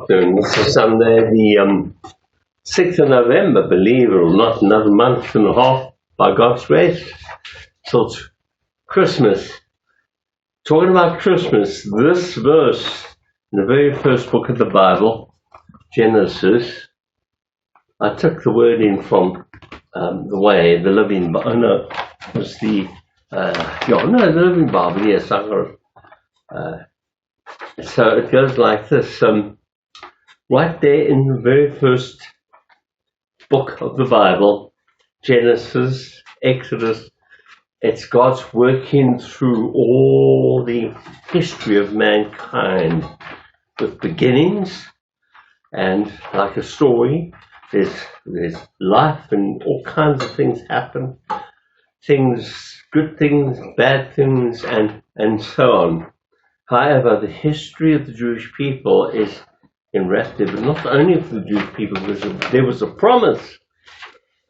afternoon. This is Sunday, the 6th of November, believe it or not, another month and a half by God's grace till Christmas. Talking about Christmas, this verse in the very first book of the Bible, Genesis, I took the word in from the Living Bible. No, it was the the Living Bible. Yes, I got it. So it goes like this. Right there in the very first book of the Bible, Genesis, Exodus, it's God's working through all the history of mankind with beginnings, and like a story, there's life and all kinds of things happen, things, good things, bad things, and so on. However, the history of the Jewish people is enraptured, but not only for the Jewish people, because there was a promise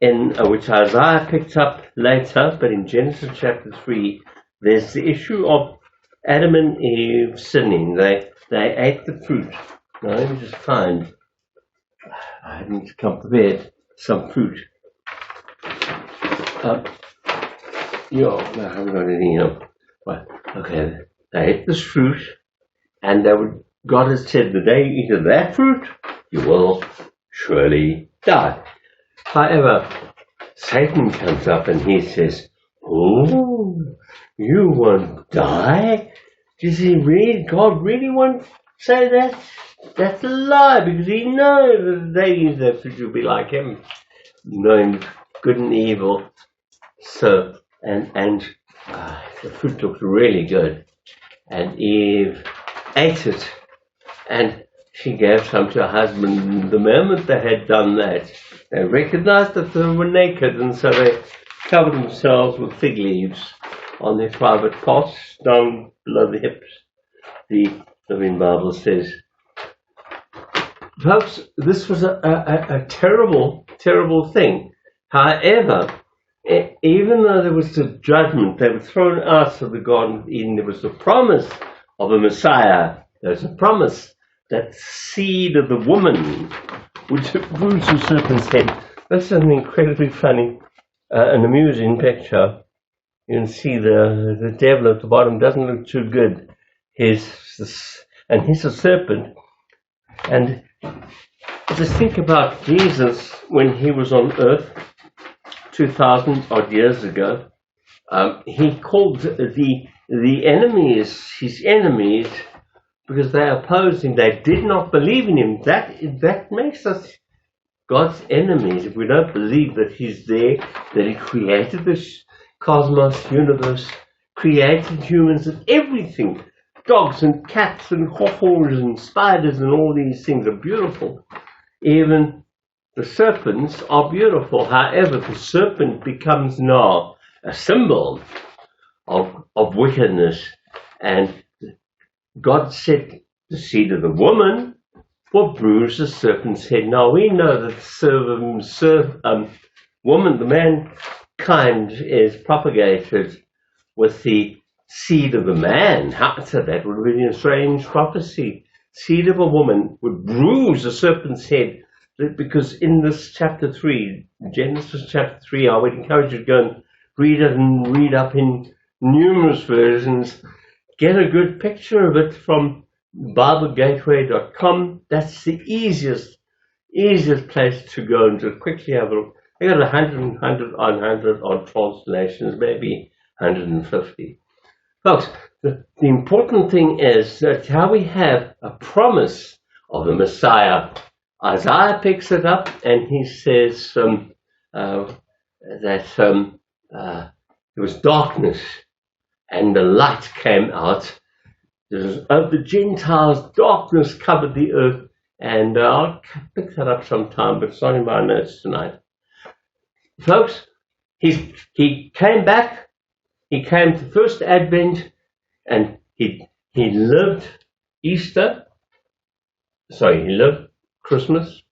in which Isaiah picked up later, but in Genesis chapter 3, there's the issue of Adam and Eve sinning. They ate the fruit. Now let me just find, I need to come prepared, some fruit. No, I haven't got anything here. Right, okay, they ate this fruit, and God has said, the day you eat of that fruit, you will surely die. However, Satan comes up and he says, oh, you won't die? Does God really want to say that? That's a lie, because he knows that the day you eat that fruit, you'll be like him, knowing good and evil. So, and the fruit looked really good, and Eve ate it, and she gave some to her husband. The moment they had done that, they recognized that they were naked, and so they covered themselves with fig leaves on their private parts, down below the hips, the Living Bible says. Folks, this was a terrible, terrible thing. However, even though there was the judgment, they were thrown out of the Garden of Eden, there was the promise of a Messiah. There's a promise that seed of the woman which bruised the serpent's head. That's an incredibly funny and amusing picture. You can see the devil at the bottom doesn't look too good. He's a serpent. And just think about Jesus when he was on earth 2,000 odd years ago. He called the enemies his enemies, because they opposed him. They did not believe in him. That makes us God's enemies if we don't believe that he's there, that he created this cosmos, universe, created humans and everything. Dogs and cats and hawthorns and spiders and all these things are beautiful. Even the serpents are beautiful. However, the serpent becomes now a symbol of wickedness, and God said the seed of the woman will bruise the serpent's head. Now we know that the woman, the mankind, is propagated with the seed of the man. So that would be a strange prophecy. Seed of a woman would bruise the serpent's head, because in this chapter 3, Genesis chapter 3, I would encourage you to go and read it and read up in numerous versions. Get a good picture of it from BibleGateway.com. That's the easiest place to go and to quickly have a look. I got 100 odd translations, maybe 150. Folks, the important thing is that how we have a promise of the Messiah. Isaiah picks it up and he says that there was darkness and the light came out. Of the Gentiles, darkness covered the earth, and I'll pick that up sometime, but it's not in my notes tonight. Folks, he came back, he came to first Advent, and he lived Christmas,